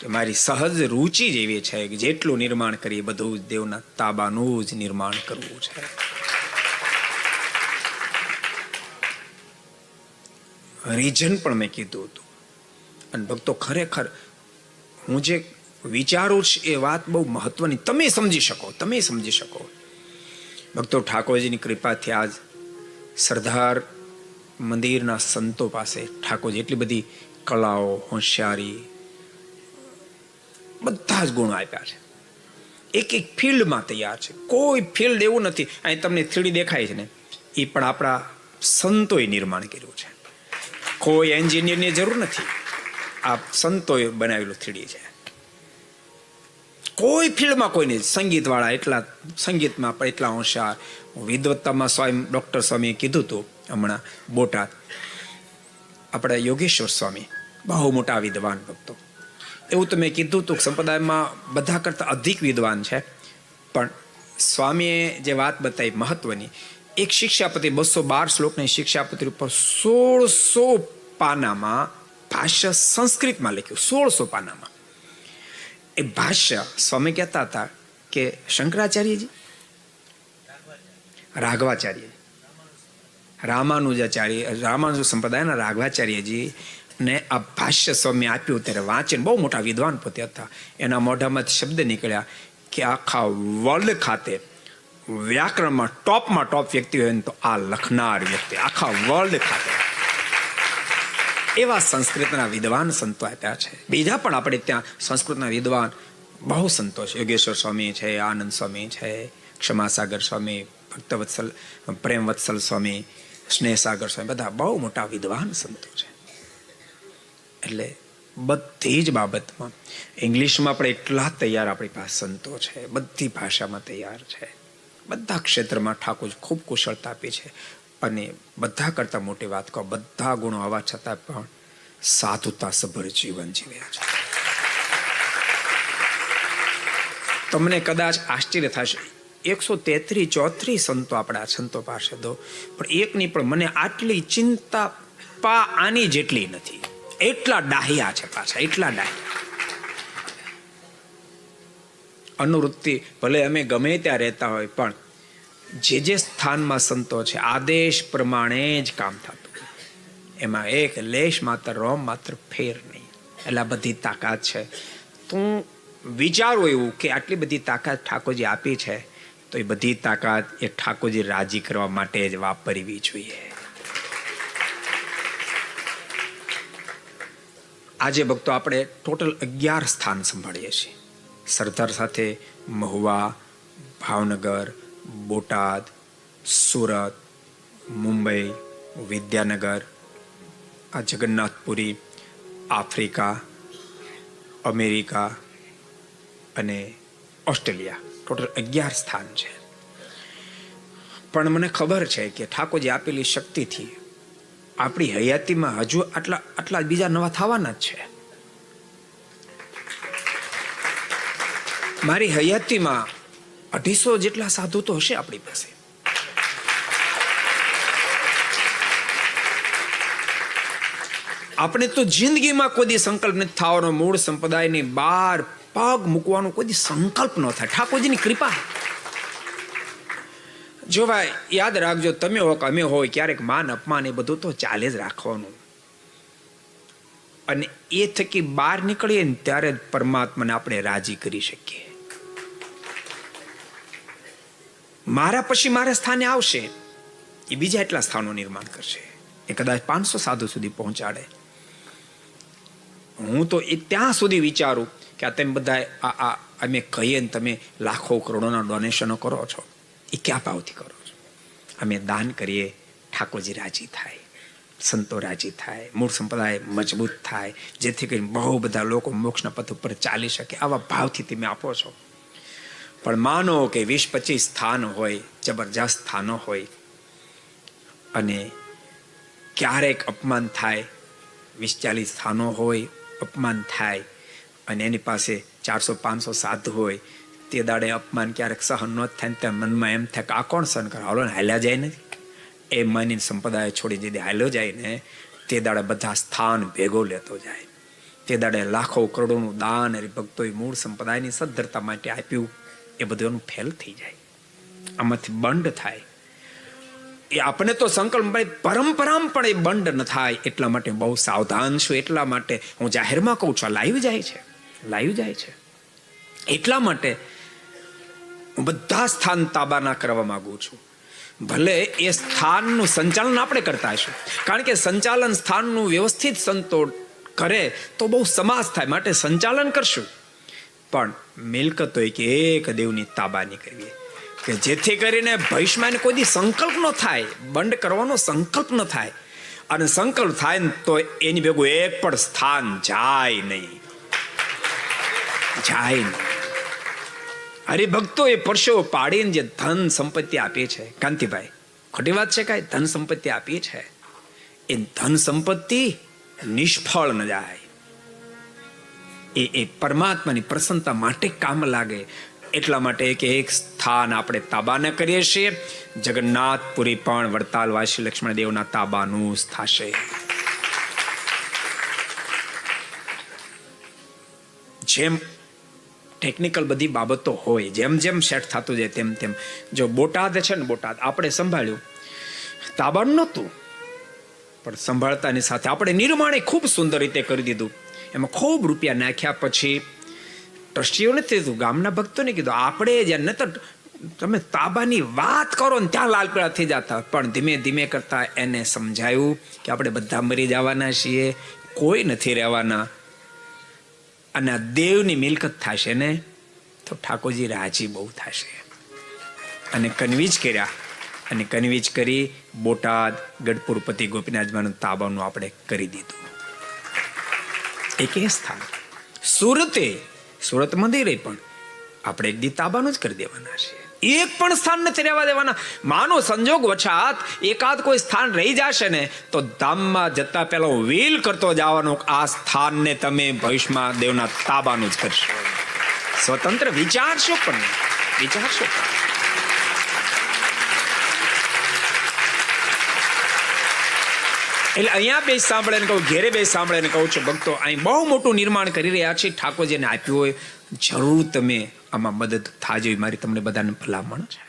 કે મારી સહજ રૂચિ જ એવી છે કે જેટલું નિર્માણ કરીએ બધું જ દેવના તાબાનું જ નિર્માણ કરવું છે. રીઝન પણ મેં કીધું હતું. અને ભક્તો ખરેખર હું જે વિચારું છું એ વાત બહુ મહત્વની, તમે સમજી શકો. ભક્તો ઠાકોરજીની કૃપાથી આજ સરદાર મંદિરના સંતો પાસે ઠાકોરજી એટલી બધી કલાઓ, હોશિયારી, બધા જ ગુણો આપ્યા છે. એક ફિલ્ડમાં તૈયાર છે. કોઈ ફિલ્ડ એવું નથી. અહીં તમને 3D દેખાય છે ને, એ પણ આપણા સંતોએ નિર્માણ કર્યું છે. કોઈ એન્જિનિયરની જરૂર નથી. આ સંતોએ બનાવેલું 3D છે. કોઈ ફિલ્ડમાં કોઈ નહીં. સંગીત વાળા એટલા, સંગીતમાં પણ એટલા હોશિયાર. વિદ્વત્તામાં સ્વામી ડોક્ટર સ્વામીએ કીધું હતું હમણાં બોટાદ, આપણા યોગેશ્વર સ્વામી બહુ મોટા વિદ્વાન ભક્તો. એવું તો મેં કીધું હતું કે સંપ્રદાયમાં બધા કરતા અધિક વિદ્વાન છે. પણ સ્વામીએ જે વાત બતાવી મહત્વની, એક શિક્ષાપત્રી 212 શ્લોકની શિક્ષાપત્રી ઉપર 1600 પાનામાં ભાષ્ય સંસ્કૃતમાં લખ્યું. 1600 પાનામાં એ ભાષ્ય સ્વામી કહેતા હતા કે શંકરાચાર્યજી, રાઘવાચાર્ય, રામાનુજ સંપ્રદાયના રાઘવાચાર્યજી ને આ ભાષ્ય સ્વામી આપ્યું ત્યારે વાંચીને, બહુ મોટા વિદ્વાન પોતે હતા, એના મોઢામાંથી શબ્દ નીકળ્યા કે આખા વર્લ્ડ ખાતે વ્યાકરણમાં ટોપમાં ટોપ વ્યક્તિ હોય ને તો આ લખનાર વ્યક્તિ, આખા વર્લ્ડ ખાતે. એવા સંસ્કૃતના વિદ્વાન સંતો આપ્યા છે. બીજા પણ આપણે ત્યાં સંસ્કૃતના વિદ્વાન બહુ સંતો છે. યોગેશ્વર સ્વામી છે, આનંદ સ્વામી છે, ક્ષમાસાગર સ્વામી, ભક્તવત્સલ, પ્રેમવત્સલ સ્વામી, સ્નેહસાગર સ્વામી, બધા બહુ મોટા વિદ્વાન સંતો છે. એટલે બધી જ બાબતમાં ઇંગ્લિશમાં પણ એટલા તૈયાર આપણી પાસે સંતો છે, બધી ભાષામાં તૈયાર છે. બધા ક્ષેત્રમાં ઠાકોર ખૂબ કુશળતા આપી છે. અને બધા કરતા મોટી વાત કહો, બધા ગુણો હોવા છતાં પણ સાધુતા સભર જીવન જીવ્યા છે. તમને કદાચ આશ્ચર્ય થશે, 133-134 સંતો આપણા સંતો પાસે દો, પણ એકની પણ મને આટલી ચિંતા આની જેટલી નથી. એટલા ડાહ્યા છે પાછા, એટલા ડાહ્યા. અનુવૃત્તિ ભલે અમે ગમે ત્યાં રહેતા હોય, પણ જે સ્થાનમાં સંતો છે આદેશ પ્રમાણે જ કામ થતું, એમાં એક લેશ માત્ર, રોમ માત્ર ફેર નહીં. એટલે બધી તાકાત છે. તું વિચારું એવું કે આટલી બધી તાકાત ઠાકોરજી આપી છે, તો એ બધી તાકાત એ ઠાકોરજી રાજી કરવા માટે જ વાપરવી જોઈએ. આજે ભક્તો આપણે ટોટલ 11 સ્થાન સંભાળીએ છીએ. સરદાર સાથે મહુવા, ભાવનગર, બોટાદ, સુરત, મુંબઈ, વિદ્યાનગર, આ જગન્નાથપુરી, આફ્રિકા, અમેરિકા અને ઓસ્ટ્રેલિયા, ટોટલ 11 સ્થાન છે. પણ મને ખબર છે કે ઠાકોરજી આપેલી શક્તિથી આપણી હયાતીમાં હજુ આટલા બીજા નવા થવાના જ છે. મારી હયાતીમાં 250 જેટલા સાધુ તો હશે આપણી પાસે. આપણે તો જિંદગીમાં કોઈ સંકલ્પ નથી થવાનો, મૂળ સંપ્રદાયની બહાર પગ મૂકવાનો કોઈ સંકલ્પ ન થાય. ઠાકોરજીની કૃપા. જો ભાઈ યાદ રાખજો, તમે હો કે અમે હોય, ક્યારેક માન અપમાન એ બધું તો ચાલે જ રાખવાનું. અને એ થકી બહાર નીકળીએ ને ત્યારે જ પરમાત્માને આપણે રાજી કરી શકીએ. મારા પછી મારા સ્થાને આવશે, એ બીજા એટલા સ્થાનો નિર્માણ કરશે. એ કદાચ 500 સાધુ સુધી પહોંચાડે. હું તો એ ત્યાં સુધી વિચારું કે આ તમે બધા અમે કહીએ ને તમે લાખો કરોડોના ડોનેશનો કરો છો, એ ક્યાં ભાવથી કરો છો? અમે દાન કરીએ, ઠાકોરજી રાજી થાય, સંતો રાજી થાય, મૂળ સંપ્રદાય મજબૂત થાય, જેથી કરીને બહુ બધા લોકો મોક્ષના પથ ઉપર ચાલી શકે. આવા ભાવથી તમે આપો છો. પણ માનો કે 20-25 સ્થાન હોય, જબરજસ્ત સ્થાનો હોય, અને ક્યારેક અપમાન થાય, 20-40 સ્થાનો હોય, અપમાન થાય, અને એની પાસે 400-500 સાધુ હોય, તે દાડે અપમાન ક્યારેક સહન ન થાય, ત્યાં મનમાં એમ થાય કે આ કોણ સહન કરે, હાલો ને હાલ્યા જાય નથી. એ માની સંપ્રદાય છોડી જે હાલ્યો જાય ને, તે દાડે બધા સ્થાન ભેગો લેતો જાય. તે દાડે લાખો કરોડોનું દાન હરિભક્તોએ મૂળ સંપ્રદાયની સદ્ધરતા માટે આપ્યું, એ બધું એનું ફેલ થઈ જાય, આમાંથી બંધ થાય. એ આપણે તો સંકલ્પ પરંપરામાં પણ એ બંધ ન થાય એટલા માટે બહુ સાવધાન છું. એટલા માટે હું જાહેરમાં કહું છું, લાઈવ જાય છે. એટલા માટે હું બધા સ્થાન તાબાના કરવા માંગુ છું. ભલે એ સ્થાનનું સંચાલન આપણે કરતા હશું, કારણ કે સંચાલન સ્થાનનું વ્યવસ્થિત સંતો કરે તો બહુ સમાસ થાય, માટે સંચાલન કરશું. પણ મિલકતો એક દેવની તાબાની કરવી, કે જેથી કરીને ભવિષ્યમાં કોઈ દી સંકલ્પ ન થાય, બંધ કરવાનો સંકલ્પ ન થાય. અને સંકલ્પ થાય ને તો એની ભેગું એક પણ સ્થાન જાય નહીં. હરિભક્તો એ પરસેવો પાડીને જે ધન સંપત્તિ આપી છે, કાંતિભાઈ ખોટી વાત છે કાંઈ? ધન સંપત્તિ આપી છે, એ ધન સંપત્તિ નિષ્ફળ ન જાય. એ પરમાત્માની પ્રસન્નતા માટે કામ લાગે. એટલા માટે એક સ્થાન આપણે તાબાને કરીએ છીએ. જગન્નાથપુરી પણ વડતાલવાસી લક્ષ્મણ દેવના તાબાનું જ થશે. જેમ ટેકનિકલ બધી બાબતો હોય, જેમ જેમ સેટ થતું જાય તેમ તેમ. જો બોટાદ છે ને, બોટાદ આપણે સંભાળ્યું, તાબાનું નહોતું, પણ સંભાળતાની સાથે આપણે નિર્માણ ખૂબ સુંદર રીતે કરી દીધું. એમાં ખૂબ રૂપિયા નાખ્યા. પછી ટ્રસ્ટીઓને કીધું, ગામના ભક્તોને કીધું, આપણે જ્યાં નતર તમે તાબાની વાત કરો ને ત્યાં લાલ પીળા થઈ જતા. પણ ધીમે ધીમે કરતા એને સમજાયું કે આપણે બધા મરી જવાના છીએ, કોઈ નથી રહેવાના, અને આ દેવની મિલકત થશે ને તો ઠાકોરજી રાજી બહુ થશે. અને કન્વિન્સ કર્યા, અને કન્વિન્સ કરી બોટાદ ગઢપુર પતિ ગોપીનાથજીનું તાબાનું આપણે કરી દીધું. એક સ્થાન સુરત મંદિરે પણ આપણે એક દી તાબાનું જ કરી દેવાના છે. એક પણ સ્થાન નથી રહેવા દેવાના. માનો સંજોગ વછાત એકાદ કોઈ સ્થાન રહી જશે ને તો ધામમાં જતા પહેલા હું વીલ કરતો જવાનો, આ સ્થાનને તમે ભવિષ્યમાં દેવના તાબાનું જ કરશો. સ્વતંત્ર વિચારશો પણ વિચારશો. એટલે અહીંયા બે સાંભળે ને કહું, ઘેરે બે સાંભળે ને કહું છું, ભક્તો અહીં બહુ મોટું નિર્માણ કરી રહ્યા છે. ઠાકોરજીને આપ્યું હોય, જરૂર તમે આમાં મદદ થાજો, મારી તમને બધાને ભલામણ છે.